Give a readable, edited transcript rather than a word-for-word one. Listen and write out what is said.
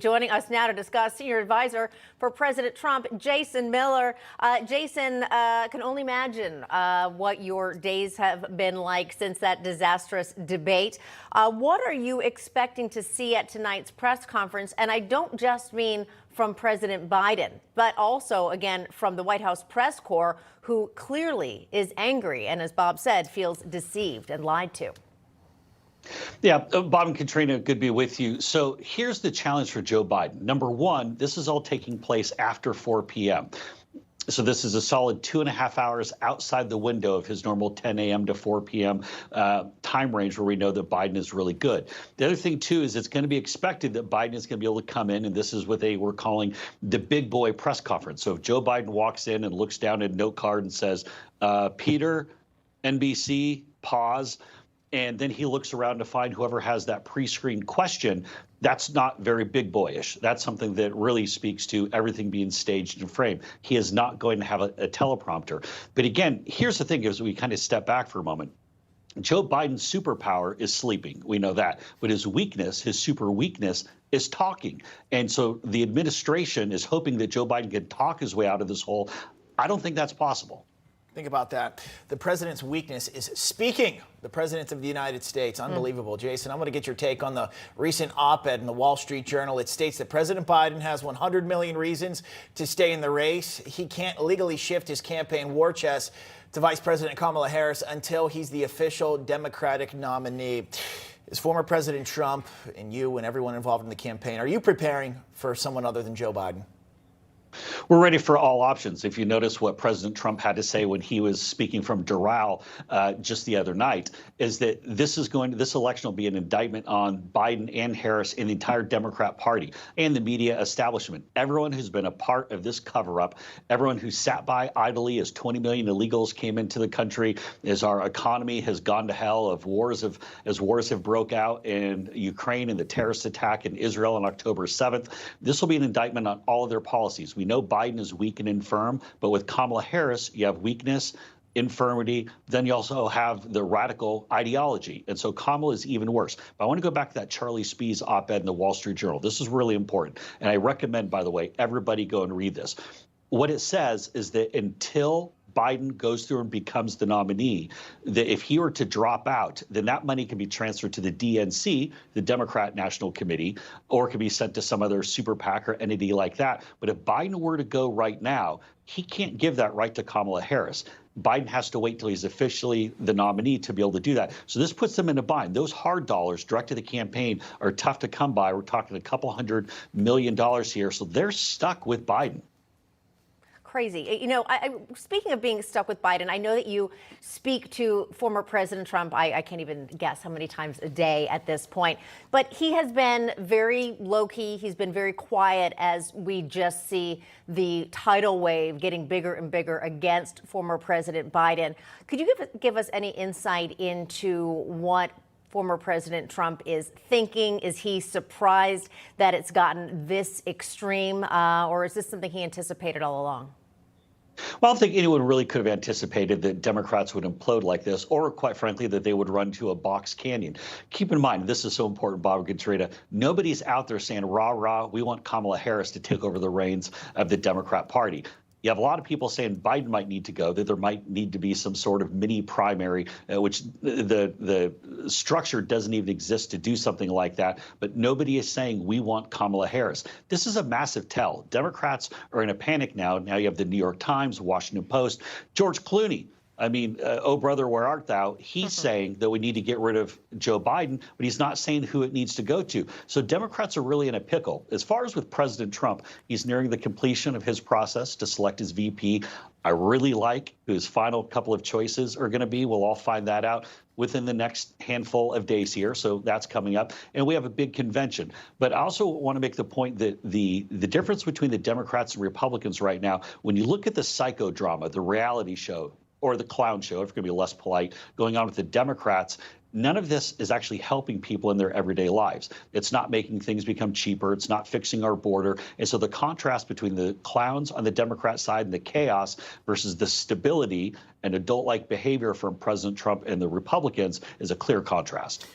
Joining us now to discuss, senior advisor for President Trump, Jason Miller. Jason, can only imagine what your days have been like since that disastrous debate. What are you expecting to see at tonight's press conference? And I don't just mean from President Biden, but also, again, from the White House press corps, who clearly is angry and, as Bob said, feels deceived and lied to. Yeah, Bob and Katrina, good to be with you. So here's the challenge for Joe Biden. Number one, this is all taking place after 4 p.m. So this is a solid 2.5 hours outside the window of his normal 10 a.m. to 4 p.m. Time range where we know that Biden is really good. The other thing, too, is it's going to be expected that Biden is going to be able to come in, and this is what we're calling the big boy press conference. So if Joe Biden walks in and looks down at a note card and says, Peter, NBC, pause, and then he looks around to find whoever has that pre-screened question, that's not very big boyish. That's something that really speaks to everything being staged and framed. He is not going to have a teleprompter. But again, here's the thing, as we kind of step back for a moment. Joe Biden's superpower is sleeping. We know that. But his weakness, his super weakness, is talking. And so the administration is hoping that Joe Biden can talk his way out of this hole. I don't think that's possible. Think about that. The president's weakness is speaking. The president of the United States. Unbelievable. Jason, I'm going to get your take on the recent op-ed in the Wall Street Journal. It states that President Biden has 100 million reasons to stay in the race. He can't legally shift his campaign war chest to Vice President Kamala Harris until he's the official Democratic nominee. Is former President Trump and you and everyone involved in the campaign, are you preparing for someone other than Joe Biden? We're ready for all options. If you notice what President Trump had to say when he was speaking from Doral just the other night, is that this election will be an indictment on Biden and Harris and the entire Democrat Party and the media establishment. Everyone who's been a part of this cover-up, everyone who sat by idly as 20 million illegals came into the country, as our economy has gone to hell, as wars have broke out in Ukraine and the terrorist attack in Israel on October 7th. This will be an indictment on all of their policies. We know Biden is weak and infirm, but with Kamala Harris, you have weakness, infirmity, then you also have the radical ideology. And so Kamala is even worse. But I want to go back to that Charlie Spees op-ed in the Wall Street Journal. This is really important. And I recommend, by the way, everybody go and read this. What it says is that until Biden goes through and becomes the nominee, that if he were to drop out, then that money can be transferred to the DNC, the Democrat National Committee, or it can be sent to some other super PAC or entity like that. But if Biden were to go right now, he can't give that right to Kamala Harris. Biden has to wait till he's officially the nominee to be able to do that. So this puts them in a bind. Those hard dollars direct to the campaign are tough to come by. We're talking a couple $100 million here. So they're stuck with Biden. Crazy. You know, speaking of being stuck with Biden, I know that you speak to former President Trump. I can't even guess how many times a day at this point. But he has been very low-key. He's been very quiet as we just see the tidal wave getting bigger and bigger against former President Biden. Could you give us any insight into what former President Trump is thinking? Is he surprised that it's gotten this extreme, or is this something he anticipated all along? Well, I don't think anyone really could have anticipated that Democrats would implode like this, or quite frankly, that they would run to a box canyon. Keep in mind, this is so important, Bob and Katrina, nobody's out there saying, rah, rah, we want Kamala Harris to take over the reins of the Democrat Party. You have a lot of people saying Biden might need to go, that there might need to be some sort of mini primary, which the structure doesn't even exist to do something like that. But nobody is saying we want Kamala Harris. This is a massive tell. Democrats are in a panic now. Now you have the New York Times, Washington Post, George Clooney. I mean, oh, brother, where art thou? He's saying that we need to get rid of Joe Biden, but he's not saying who it needs to go to. So Democrats are really in a pickle. As far as with President Trump, he's nearing the completion of his process to select his VP. I really like who his final couple of choices are going to be. We'll all find that out within the next handful of days here. So that's coming up. And we have a big convention. But I also want to make the point that the difference between the Democrats and Republicans right now, when you look at the psychodrama, the reality show, or the clown show, if we're going to be less polite, going on with the Democrats, none of this is actually helping people in their everyday lives. It's not making things become cheaper. It's not fixing our border. And so the contrast between the clowns on the Democrat side and the chaos versus the stability and adult-like behavior from President Trump and the Republicans is a clear contrast.